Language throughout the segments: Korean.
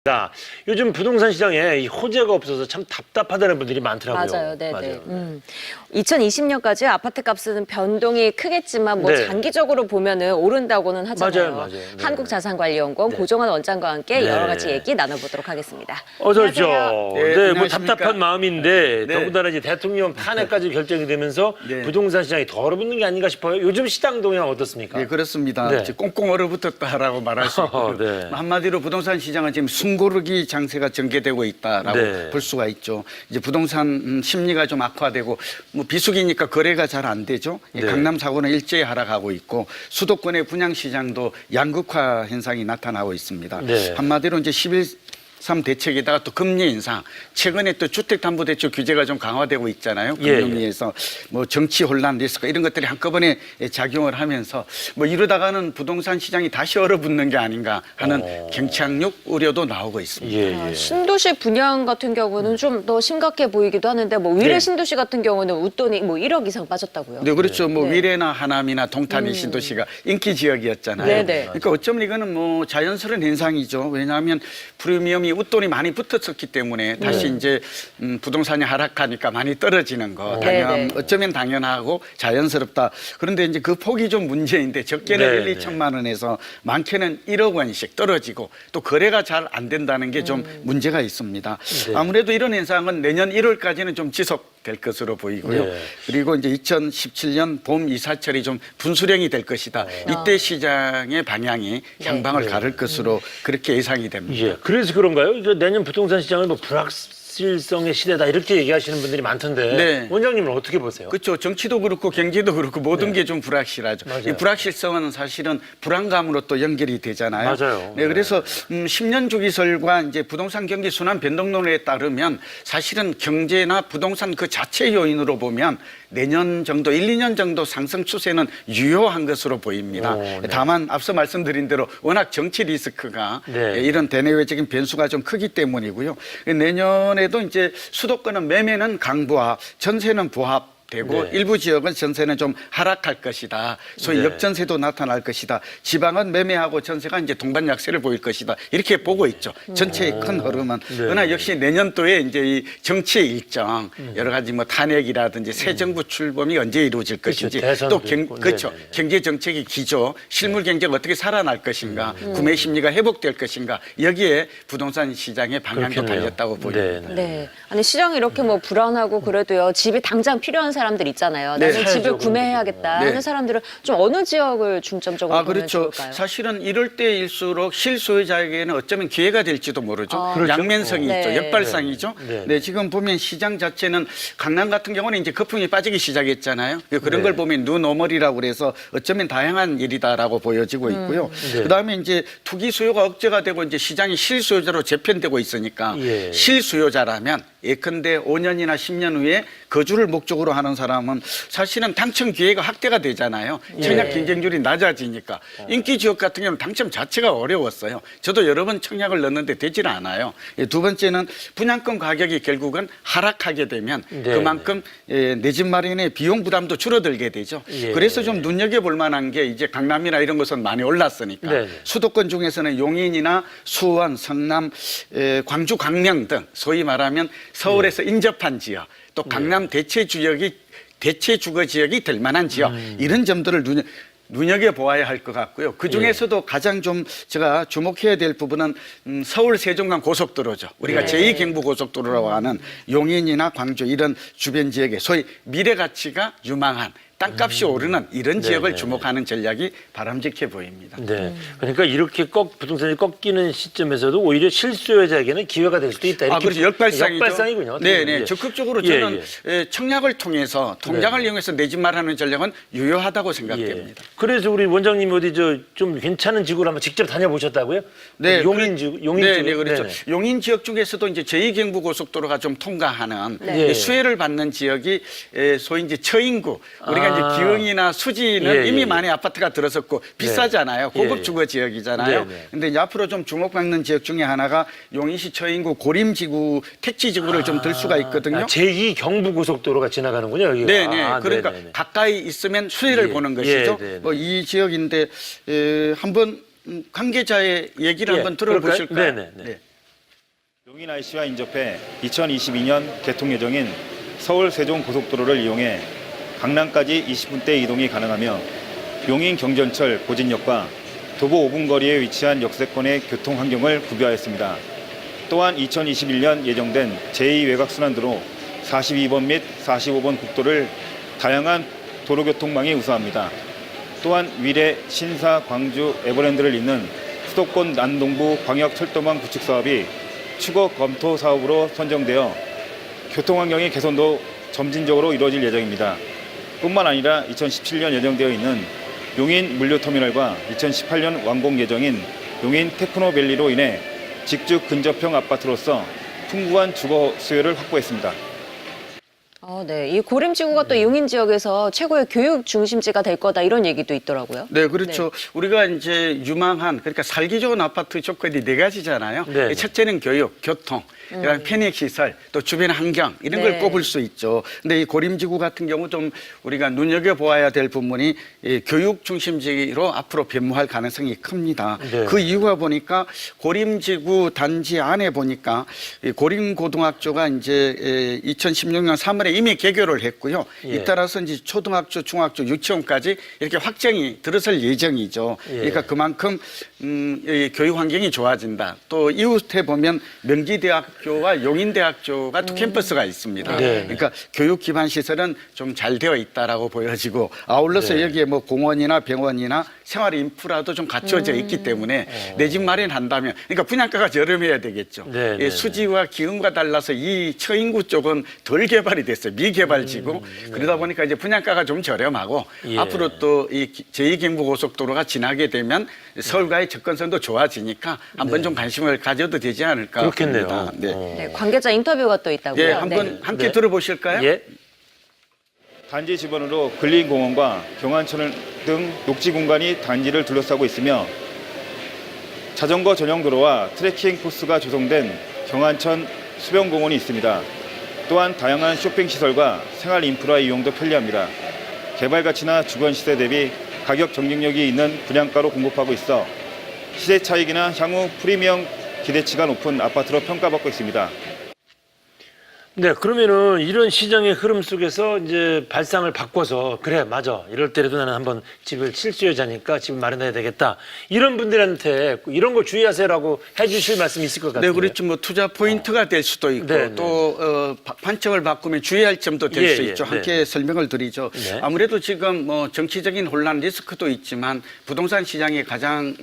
자, 요즘 부동산 시장에 이 호재가 없어서 참 답답하다는 분들이 많더라고요. 맞아요. 네, 맞아요. 네. 2020년까지 아파트 값은 변동이 크겠지만 뭐 네. 장기적으로 보면은 오른다고는 하잖아요. 맞아요. 네. 한국자산관리연구원 네. 고종환 원장과 함께 네. 여러 가지 얘기 나눠보도록 하겠습니다. 어서 오십시오. 안녕하세요. 네, 뭐 안녕하십니까. 답답한 마음인데 네. 더군다나 이제 대통령 탄핵까지 결정이 되면서 네. 부동산 시장이 더 얼어붙는 게 아닌가 싶어요. 요즘 시장 동향 어떻습니까? 네, 그렇습니다. 네. 이제 꽁꽁 얼어붙었다라고 말할 수 있고요. 네. 한마디로 부동산 시장은 지금 숨고르기 장세가 전개되고 있다라고 네. 볼 수가 있죠. 이제 부동산 심리가 좀 악화되고 뭐 비수기니까 거래가 잘 안 되죠. 네. 강남 사고는 일제히 하락하고 있고 수도권의 분양 시장도 양극화 현상이 나타나고 있습니다. 네. 한마디로 이제 11.3 대책에다가 또 금리 인상, 최근에 또 주택담보대출 규제가 좀 강화되고 있잖아요. 예, 금융위에서 뭐 정치 혼란 리스크 이런 것들이 한꺼번에 작용을 하면서 뭐 이러다가는 부동산 시장이 다시 얼어붙는 게 아닌가 하는 경착륙 우려도 나오고 있습니다. 예. 신도시 분양 같은 경우는 좀 더 심각해 보이기도 하는데 뭐 위례 네. 신도시 같은 경우는 웃돈이 뭐 1억 이상 빠졌다고요. 네, 그렇죠. 뭐 네. 위례나 하남이나 동탄 신도시가 인기 지역이었잖아요. 네네. 그러니까 어쩌면 이거는 뭐 자연스러운 현상이죠. 왜냐하면 프리미엄이 웃돈이 많이 붙었었기 때문에 다시 이제 부동산이 하락하니까 많이 떨어지는 거 네네. 어쩌면 당연하고 자연스럽다. 그런데 이제 그 폭이 좀 문제인데 적게는 네네. 1, 2천만 원에서 많게는 1억 원씩 떨어지고 또 거래가 잘 안 된다는 게 좀 문제가 있습니다. 네. 아무래도 이런 현상은 내년 1월까지는 좀 지속될 것으로 보이고요. 네. 그리고 이제 2017년 봄 이사철이 좀 분수령이 될 것이다. 이때 시장의 방향이 향방을 가를 것으로 그렇게 예상이 됩니다. 예. 그래서 그런가요? 이제 내년 부동산 시장은 뭐 불확실성의 시대다 이렇게 얘기하시는 분들이 많던데 네. 원장님은 어떻게 보세요? 그렇죠. 정치도 그렇고 경제도 그렇고 모든 게 좀 불확실하죠. 맞아요. 이 불확실성은 사실은 불안감으로 또 연결이 되잖아요. 맞아요. 네, 그래서 10년 주기설과 이제 부동산 경기 순환 변동론에 따르면 사실은 경제나 부동산 그 자체 요인으로 보면 내년 정도, 1, 2년 정도 상승 추세는 유효한 것으로 보입니다. 네. 다만 앞서 말씀드린 대로 워낙 정치 리스크가 네. 이런 대내외적인 변수가 좀 크기 때문이고요. 내년에도 이제 수도권은 매매는 강보합, 전세는 보합 되고 네. 일부 지역은 전세는 좀 하락할 것이다. 소위 네. 역전세도 나타날 것이다. 지방은 매매하고 전세가 이제 동반 약세를 보일 것이다. 이렇게 보고 있죠. 전체의 큰 흐름은. 네. 그러나 역시 내년도에 이제 이 정치의 일정 여러 가지 뭐 탄핵이라든지 새 정부 출범이 언제 이루어질 것인지 대선도 또 있고. 그렇죠. 네네네. 경제 정책의 기조, 실물 경제가 어떻게 살아날 것인가, 구매 심리가 회복될 것인가 여기에 부동산 시장의 방향도 그렇겠네요. 달렸다고 보입니다. 네. 네. 아니 시장이 이렇게 뭐 불안하고 그래도요. 집이 당장 필요한 사람들 있잖아요. 네. 나는 집을 사야죠, 구매해야겠다 네. 하는 사람들은 좀 어느 지역을 중점적으로 보면 그렇죠. 좋을까요? 사실은 이럴 때일수록 실소유자에게는 어쩌면 기회가 될지도 모르죠. 그렇죠. 양면성이 네. 있죠. 역발상이죠. 네. 네, 지금 보면 시장 자체는 강남 같은 경우는 이제 거품이 빠지기 시작했잖아요. 그런 네. 걸 보면 눈오머리라고 그래서 어쩌면 다양한 일이다라고 보여지고 있고요. 네. 그다음에 이제 투기 수요가 억제가 되고 이제 시장이 실수요자로 재편되고 있으니까 예. 실수요자라면 예컨대 5년이나 10년 후에 거주를 목적으로 하는 사람은 사실은 당첨 기회가 확대가 되잖아요. 청약 경쟁률이 낮아지니까. 인기 지역 같은 경우는 당첨 자체가 어려웠어요. 저도 여러 번 청약을 넣었는데 되질 않아요. 두 번째는 분양권 가격이 결국은 하락하게 되면 네. 그만큼 내 집 마련의 비용 부담도 줄어들게 되죠. 예. 그래서 좀 눈여겨볼 만한 게 이제 강남이나 이런 것은 많이 올랐으니까 네. 수도권 중에서는 용인이나 수원, 성남, 광주, 광명 등 소위 말하면 서울에서 인접한 지역 또 강남 대체 주거 지역이 될 만한 지역 이런 점들을 눈여겨보아야 할 것 같고요. 그 중에서도 가장 좀 제가 주목해야 될 부분은 서울 세종간 고속도로죠. 우리가 네. 제2경부고속도로라고 하는 용인이나 광주 이런 주변 지역에 소위 미래 가치가 유망한 땅값이 오르는 이런 지역을 네. 주목하는 전략이 바람직해 보입니다. 네. 그러니까 이렇게 부동산이 꺾이는 시점에서도 오히려 실수요자에게는 기회가 될 수도 있다. 이렇게 그렇죠. 역발상이죠. 역발상이군요. 네네. 예. 적극적으로 예, 저는 청약을 통해서 통장을 이용해서 내 집 마련하는 전략은 유효하다고 생각됩니다. 그래서 우리 원장님이 어디 좀 괜찮은 지구를 한번 직접 다녀보셨다고요? 네, 용인 지구, 용인 네, 지구. 네, 그렇죠. 네네. 용인 지역 중에서도 이제 제2경부고속도로가 좀 통과하는 네. 수혜를 받는 지역이 소위 이제 처인구. 우리가 이제 기흥이나 수지는 예, 이미 예. 많이 아파트가 들어섰고 비싸잖아요. 예, 고급 예. 주거 지역이잖아요. 네, 네. 근데 이제 앞으로 좀 주목받는 지역 중에 하나가 용인시 처인구 고림지구 택지지구를 좀 들 수가 있거든요. 제2 경부고속도로가 지나가는군요. 여기가. 네네. 그러니까 네네네. 가까이 있으면 수혜를 예. 보는 것이죠. 예, 네네. 뭐 이 지역인데 한번 관계자의 얘기를 예, 한번 들어보실까요? 그럴까요? 네네. 네. 용인 IC와 인접해 2022년 개통 예정인 서울 세종 고속도로를 이용해 강남까지 20분대 이동이 가능하며 용인 경전철 보진역과 도보 5분 거리에 위치한 역세권의 교통 환경을 구비하였습니다. 또한 2021년 예정된 제2외곽순환도로 42번 및 45번 국도를 다양한 도로교통망이 우수합니다. 또한 위례, 신사, 광주, 에버랜드를 잇는 수도권 남동부 광역철도망 구축 사업이 추거 검토 사업으로 선정되어 교통환경의 개선도 점진적으로 이루어질 예정입니다. 뿐만 아니라 2017년 예정되어 있는 용인 물류터미널과 2018년 완공 예정인 용인 테크노밸리로 인해 직주 근접형 아파트로서 풍부한 주거 수요를 확보했습니다. 네. 이 고림지구가 또 용인 지역에서 최고의 교육 중심지가 될 거다 이런 얘기도 있더라고요. 네, 그렇죠. 우리가 이제 유망한, 그러니까 살기 좋은 아파트 조건이 네 가지잖아요. 네. 첫째는 교육, 교통, 그다음에 편익시설, 또 주변 환경 이런 네. 걸 꼽을 수 있죠. 근데 이 고림지구 같은 경우 좀 우리가 눈여겨보아야 될 부분이 이 교육 중심지로 앞으로 변모할 가능성이 큽니다. 네. 그 이유가 보니까 고림지구 단지 안에 보니까 이 고림고등학교가 이제 2016년 3월에 이미 개교를 했고요. 예. 잇따라서 이제 초등학교, 중학교, 유치원까지 이렇게 확정이 들어설 예정이죠. 예. 그러니까 그만큼 이 교육 환경이 좋아진다. 또 이웃에 보면 명지대학교와 용인대학교가 두 캠퍼스가 있습니다. 네. 그러니까 교육 기반 시설은 좀 잘 되어 있다라고 보여지고 아울러서 네. 여기에 뭐 공원이나 병원이나 생활 인프라도 좀 갖춰져 있기 때문에 내 집 마련한다면 그러니까 분양가가 저렴해야 되겠죠. 네, 네, 예, 수지와 기흥과 달라서 이 처인구 쪽은 덜 개발이 됐어요. 미개발지고 그러다 보니까 이제 분양가가 좀 저렴하고 예. 앞으로 또 이 제2경부고속도로가 지나게 되면 서울과의 접근성도 좋아지니까 한번 좀 관심을 가져도 되지 않을까. 그렇겠네요. 봅니다. 네. 네, 관계자 인터뷰가 또 있다고요. 예, 한번 함께 네. 들어보실까요? 예. 단지 주변으로 근린공원과 경안천 등 녹지 공간이 단지를 둘러싸고 있으며 자전거 전용 도로와 트레킹 코스가 조성된 경안천 수변공원이 있습니다. 또한 다양한 쇼핑 시설과 생활 인프라 이용도 편리합니다. 개발 가치나 주거 시세 대비 가격 경쟁력이 있는 분양가로 공급하고 있어 시세 차익이나 향후 프리미엄 기대치가 높은 아파트로 평가받고 있습니다. 네, 그러면은 이런 시장의 흐름 속에서 이제 발상을 바꿔서 그래, 맞아. 이럴 때라도 나는 한번 집을 실수요자니까 집을 마련해야 되겠다. 이런 분들한테 이런 거 주의하세요라고 해주실 말씀이 있을 것 같아요. 네, 그렇죠. 뭐 투자 포인트가 될 수도 있고 네, 네. 또 판정을 바꾸면 주의할 점도 될 예, 수 예, 있죠. 네. 함께 설명을 드리죠. 네. 아무래도 지금 뭐 정치적인 혼란 리스크도 있지만 부동산 시장의 가장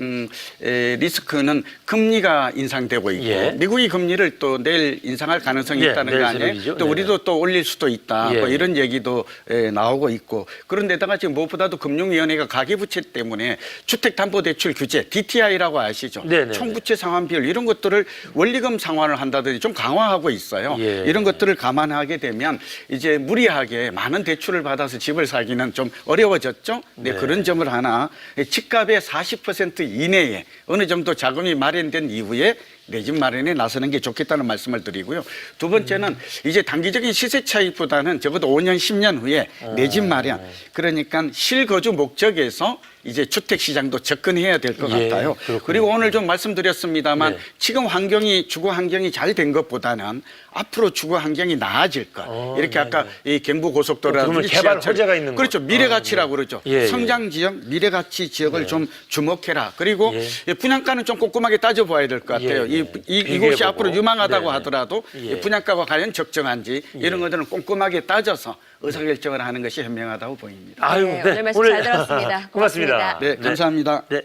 리스크는 금리가 인상되고 있고 예. 미국이 금리를 또 내일 인상할 가능성이 예, 있다는 내일 거 아니에요? 새벽이죠. 또 네. 우리도 또 올릴 수도 있다. 예, 뭐 예. 이런 얘기도 나오고 있고 그런데다가 지금 무엇보다도 금융위원회가 가계부채 때문에 주택담보대출 규제 DTI라고 아시죠? 네, 네, 총부채 상환 비율 이런 것들을 원리금 상환을 한다든지 좀 강화하고 있어요. 예. 이런 것들을 감안하게 되면 이제 무리하게 많은 대출을 받아서 집을 사기는 좀 어려워졌죠. 네, 네. 그런 점을 하나 집값의 40% 이내에 어느 정도 자금이 마련된 이후에 내 집 마련에 나서는 게 좋겠다는 말씀을 드리고요. 두 번째는 이제 단기적인 시세 차익보다는 적어도 5년, 10년 후에 내 집 마련. 그러니까 실거주 목적에서 이제 주택 시장도 접근해야 될 것 예, 같아요. 그렇군요. 그리고 오늘 좀 말씀드렸습니다만 네. 지금 주거 환경이 잘 된 것보다는 앞으로 주거 환경이 나아질 것. 이렇게 네, 아까 이 경부 고속도로라든지 그러면 개발 지하철. 호재가 있는 거. 그렇죠. 미래가치라고 그러죠. 예, 예. 성장 지역, 미래가치 지역을 좀 주목해라. 그리고 예. 분양가는 좀 꼼꼼하게 따져봐야 될 것 같아요. 예, 예. 이곳이 비교해보고. 앞으로 유망하다고 네네. 하더라도 예. 분양가가 과연 적정한지 이런 것들은 꼼꼼하게 따져서 의사결정을 하는 것이 현명하다고 보입니다. 아유, 네, 오늘 말씀 잘 들었습니다. 고맙습니다. 고맙습니다. 네, 감사합니다. 네.